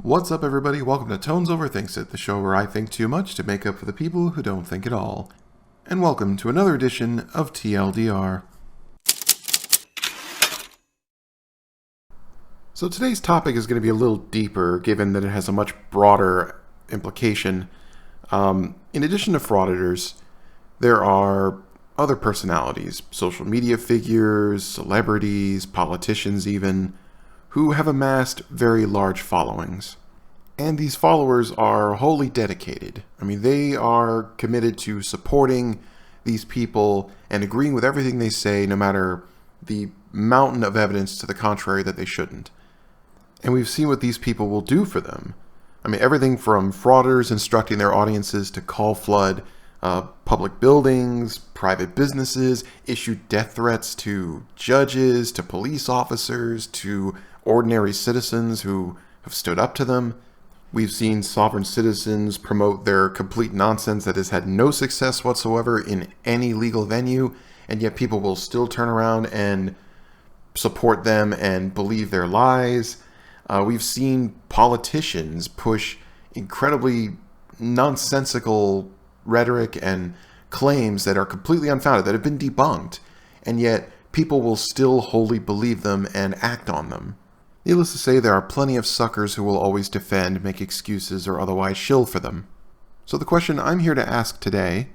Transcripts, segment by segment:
What's up, everybody? Welcome to Tones Overthinks It, the show where I think too much to make up for the people who don't think at all. And welcome to another edition of TLDR. So today's topic is going to be a little deeper, given that it has a much broader implication. In addition to frauditors, there are other personalities, social media figures, celebrities, politicians even, who have amassed very large followings. And these followers are wholly dedicated. They are committed to supporting these people and agreeing with everything they say, no matter the mountain of evidence to the contrary that they shouldn't. And we've seen what these people will do for them. Everything from frauditors instructing their audiences to call flood public buildings, private businesses, issue death threats to judges, to police officers, to ordinary citizens who have stood up to them. We've seen sovereign citizens promote their complete nonsense that has had no success whatsoever in any legal venue, and yet people will still turn around and support them and believe their lies. We've seen politicians push incredibly nonsensical rhetoric and claims that are completely unfounded, that have been debunked, and yet people will still wholly believe them and act on them. Needless to say, there are plenty of suckers who will always defend, make excuses, or otherwise shill for them. So the question I'm here to ask today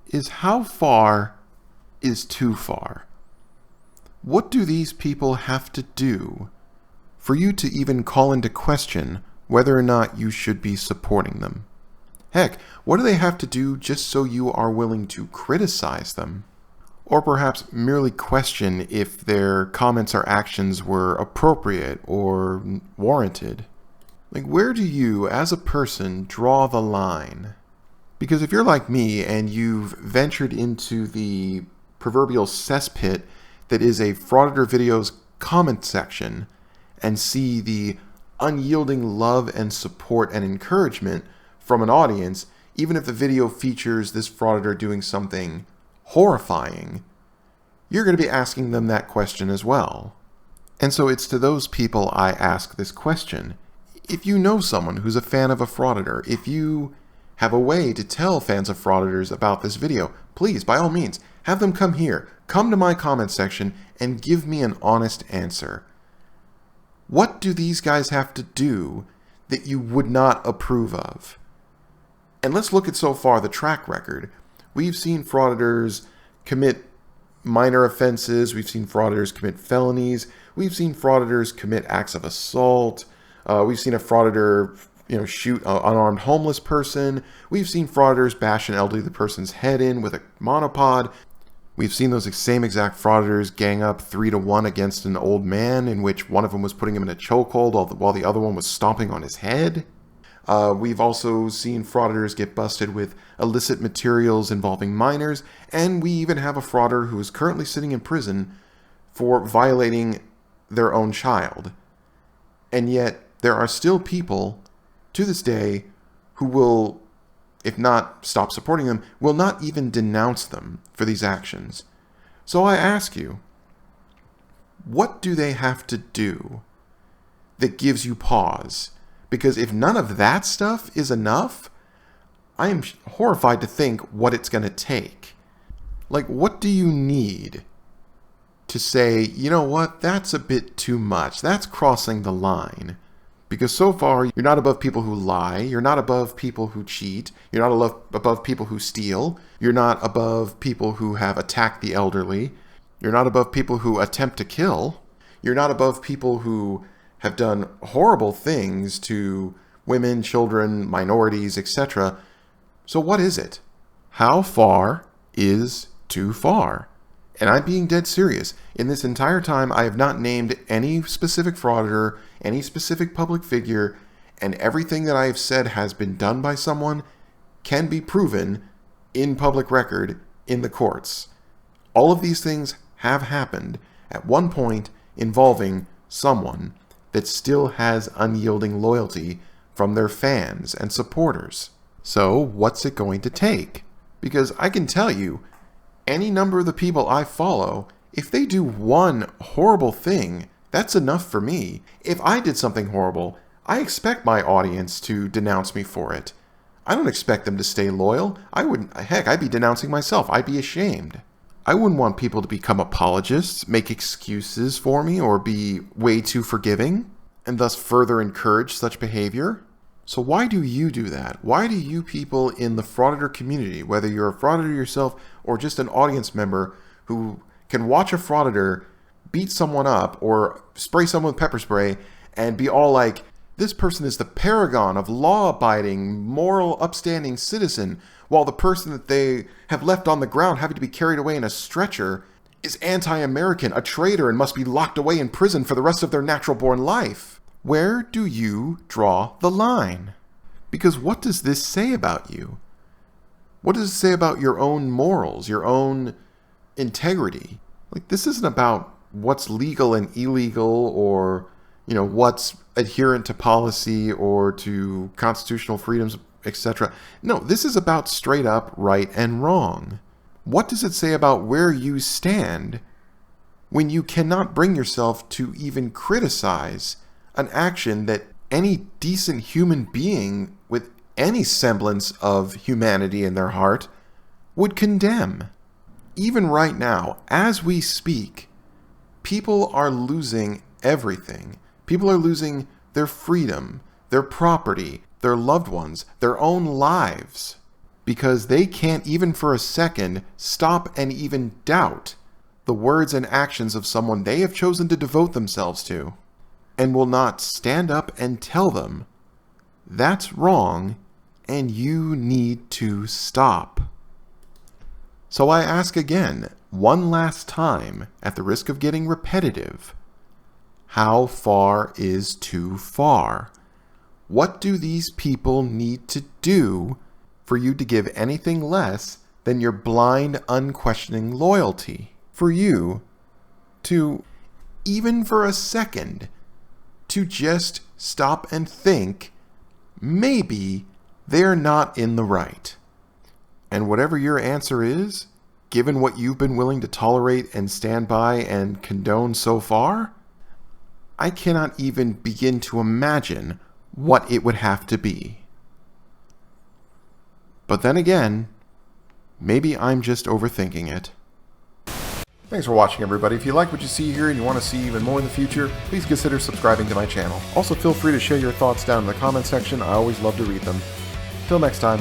is, how far is too far? What do these people have to do for you to even call into question whether or not you should be supporting them? Heck, what do they have to do just so you are willing to criticize them? Or perhaps merely question if their comments or actions were appropriate or warranted? Where do you, as a person, draw the line? Because if you're like me and you've ventured into the proverbial cesspit that is a Frauditor video's comment section and see the unyielding love and support and encouragement from an audience, even if the video features this frauditor doing something horrifying, you're going to be asking them that question as well. And so it's to those people I ask this question. If you know someone who's a fan of a frauditor, if you have a way to tell fans of frauditors about this video, please, by all means, have them come here, come to my comment section, and give me an honest answer. What do these guys have to do that you would not approve of? And let's look at so far the track record. We've seen frauditors commit minor offenses. We've seen frauditors commit felonies. We've seen frauditors commit acts of assault. We've seen a frauditor, shoot an unarmed homeless person. We've seen frauditors bash an elderly person's head in with a monopod. We've seen those same exact frauditors gang up 3-1 against an old man, in which one of them was putting him in a chokehold while the other one was stomping on his head. We've also seen frauditors get busted with illicit materials involving minors, and we even have a frauditor who is currently sitting in prison for violating their own child. And yet, there are still people, to this day, who will, if not stop supporting them, will not even denounce them for these actions. So I ask you, what do they have to do that gives you pause? Because if none of that stuff is enough, I am horrified to think what it's going to take. What do you need to say, you know what, that's a bit too much. That's crossing the line. Because so far, you're not above people who lie. You're not above people who cheat. You're not above people who steal. You're not above people who have attacked the elderly. You're not above people who attempt to kill. You're not above people who have done horrible things to women, children, minorities, etc. So what is it? How far is too far? And I'm being dead serious. In this entire time, I have not named any specific frauditor, any specific public figure, and everything that I have said has been done by someone can be proven in public record in the courts. All of these things have happened at one point involving someone that still has unyielding loyalty from their fans and supporters. So what's it going to take? Because I can tell you, any number of the people I follow, if they do one horrible thing, that's enough for me. If I did something horrible, I expect my audience to denounce me for it. I don't expect them to stay loyal. I'd be denouncing myself. I'd be ashamed. I wouldn't want people to become apologists, make excuses for me, or be way too forgiving, and thus further encourage such behavior. So why do you do that? Why do you people in the Frauditor community, whether you're a Frauditor yourself or just an audience member who can watch a Frauditor beat someone up or spray someone with pepper spray and be all like, this person is the paragon of law-abiding, moral, upstanding citizen, while the person that they have left on the ground having to be carried away in a stretcher is anti-American, a traitor, and must be locked away in prison for the rest of their natural-born life? Where do you draw the line? Because what does this say about you? What does it say about your own morals, your own integrity? Like, this isn't about what's legal and illegal or, what's adherent to policy or to constitutional freedoms, etc. No, this is about straight up right and wrong. What does it say about where you stand when you cannot bring yourself to even criticize an action that any decent human being with any semblance of humanity in their heart would condemn? Even right now, as we speak, people are losing everything. People are losing their freedom, their property, their loved ones, their own lives, because they can't even for a second stop and even doubt the words and actions of someone they have chosen to devote themselves to, and will not stand up and tell them, that's wrong and you need to stop. So I ask again, one last time, at the risk of getting repetitive, how far is too far? What do these people need to do for you to give anything less than your blind, unquestioning loyalty? For you to, even for a second, to just stop and think, maybe they're not in the right. And whatever your answer is, given what you've been willing to tolerate and stand by and condone so far, I cannot even begin to imagine what it would have to be. But then again, maybe I'm just overthinking it. Thanks for watching, everybody. If you like what you see here and you want to see even more in the future, please consider subscribing to my channel. Also, feel free to share your thoughts down in the comment section. I always love to read them. Till next time.